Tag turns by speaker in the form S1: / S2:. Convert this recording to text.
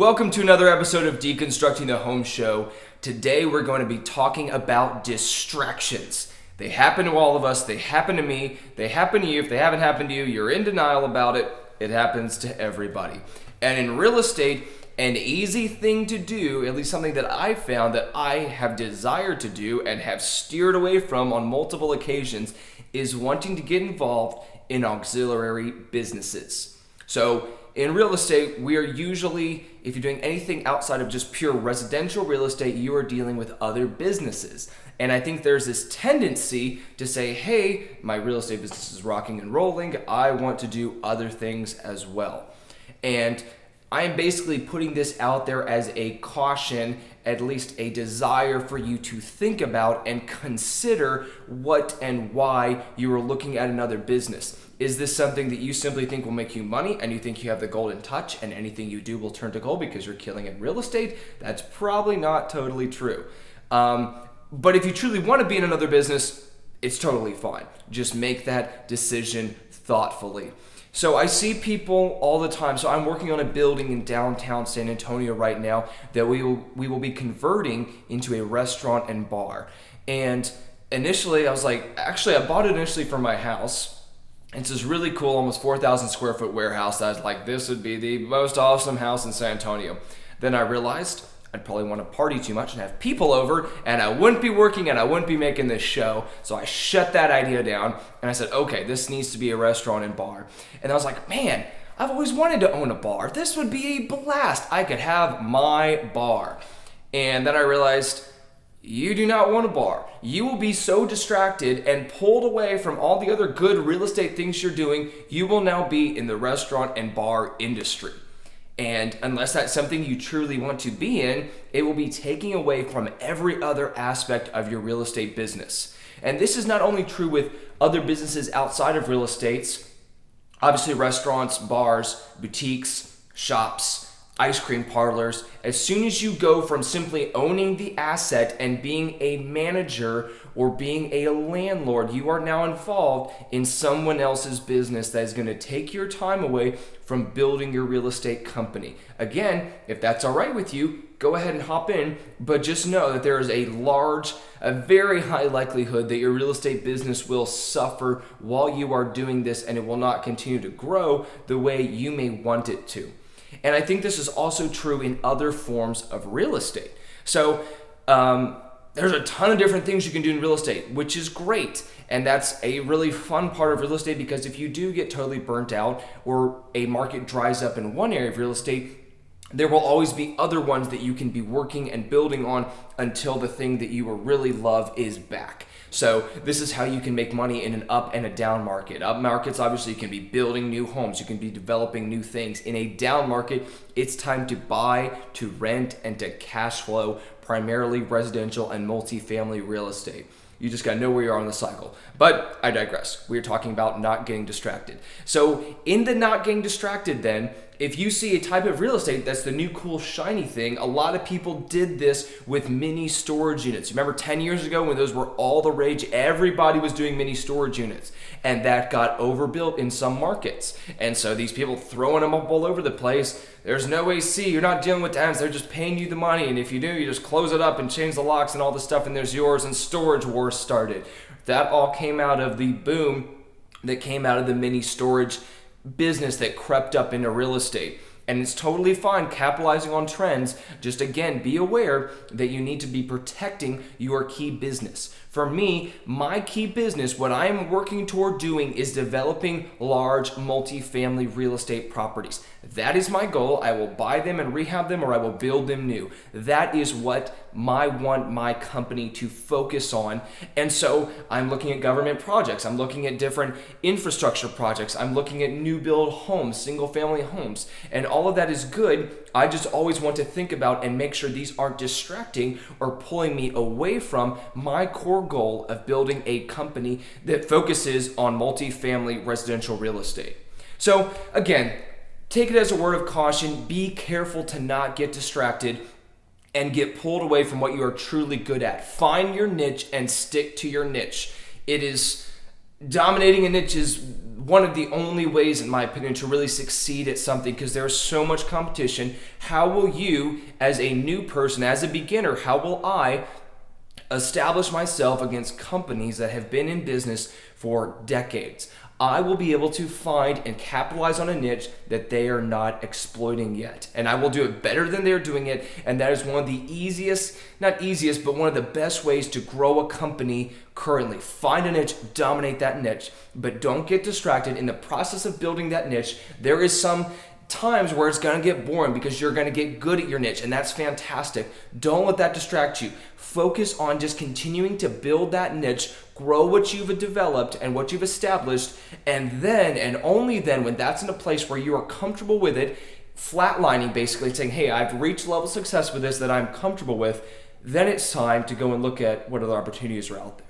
S1: Welcome to another episode of Deconstructing the Home Show. Today we're going to be talking about distractions. They happen to all of us, they happen to me, they happen to you. If they haven't happened to you, you're in denial about it. It happens to everybody. And in real estate, an easy thing to do, at least something that I found that I have desired to do and have steered away from on multiple occasions, is wanting to get involved in auxiliary businesses. So in real estate, we are usually, if you're doing anything outside of just pure residential real estate, you are dealing with other businesses. And I think there's this tendency to say, hey, my real estate business is rocking and rolling. I want to do other things as well. And I am basically putting this out there as a caution, at least a desire for you to think about and consider what and why you are looking at another business. Is this something that you simply think will make you money and you think you have the golden touch and anything you do will turn to gold because you're killing in real estate? That's probably not totally true. But if you truly want to be in another business, it's totally fine. Just make that decision thoughtfully. So I see people all the time. So I'm working on a building in downtown San Antonio right now that we will be converting into a restaurant and bar. And initially I was like, actually I bought it initially for my house. It's this really cool, almost 4,000 square foot warehouse. I was like, this would be the most awesome house in San Antonio. Then I realized I'd probably want to party too much and have people over, and I wouldn't be working and I wouldn't be making this show. So I shut that idea down and I said, okay, this needs to be a restaurant and bar. And I was like, man, I've always wanted to own a bar. This would be a blast. I could have my bar. And then I realized, you do not want a bar. You will be so distracted and pulled away from all the other good real estate things you're doing. You will now be in the restaurant and bar industry. And unless that's something you truly want to be in, it will be taking away from every other aspect of your real estate business. And this is not only true with other businesses outside of real estate, obviously restaurants, bars, boutiques, shops, ice cream parlors. As soon as you go from simply owning the asset and being a manager or being a landlord, you are now involved in someone else's business that is going to take your time away from building your real estate company. Again, if that's all right with you, go ahead and hop in, but just know that there is a very high likelihood that your real estate business will suffer while you are doing this, and it will not continue to grow the way you may want it to. And I think this is also true in other forms of real estate. So there's a ton of different things you can do in real estate, which is great. And that's a really fun part of real estate, because if you do get totally burnt out or a market dries up in one area of real estate, there will always be other ones that you can be working and building on until the thing that you really love is back. So this is how you can make money in an up and a down market. Up markets, obviously, you can be building new homes. You can be developing new things. In a down market, it's time to buy, to rent, and to cash flow, primarily residential and multifamily real estate. You just got to know where you are on the cycle. But I digress. We're talking about not getting distracted. So in the not getting distracted then, if you see a type of real estate that's the new cool shiny thing, a lot of people did this with mini storage units. Remember 10 years ago when those were all the rage? Everybody was doing mini storage units, and that got overbuilt in some markets. And so these people throwing them up all over the place. There's no AC, you're not dealing with tenants, they're just paying you the money, and if you do, you just close it up and change the locks and all the stuff, and there's yours, and storage wars started. That all came out of the boom that came out of the mini storage business that crept up into real estate. And it's totally fine capitalizing on trends. Just again, be aware that you need to be protecting your key business. For me, my key business, what I am working toward doing is developing large multifamily real estate properties. That is my goal. I will buy them and rehab them, or I will build them new. That is what I want my company to focus on. And so I'm looking at government projects. I'm looking at different infrastructure projects. I'm looking at new build homes, single family homes, and all of that is good. I just always want to think about and make sure these aren't distracting or pulling me away from my core goal of building a company that focuses on multifamily residential real estate. So again, take it as a word of caution. Be careful to not get distracted and get pulled away from what you are truly good at. Find your niche and stick to your niche. Dominating a niche is one of the only ways, in my opinion, to really succeed at something, because there's so much competition. How will you, as a new person, as a beginner, how will I establish myself against companies that have been in business for decades? I will be able to find and capitalize on a niche that they are not exploiting yet. And I will do it better than they're doing it. And that is one of the easiest, not easiest, but one of the best ways to grow a company currently. Find a niche, dominate that niche, but don't get distracted. In the process of building that niche, there is some times where it's going to get boring because you're going to get good at your niche, and that's fantastic. Don't let that distract you. Focus on just continuing to build that niche, grow what you've developed and what you've established, and then, and only then, when that's in a place where you are comfortable with it, flatlining, basically saying, hey, I've reached level of success with this that I'm comfortable with, then it's time to go and look at what other opportunities are out there.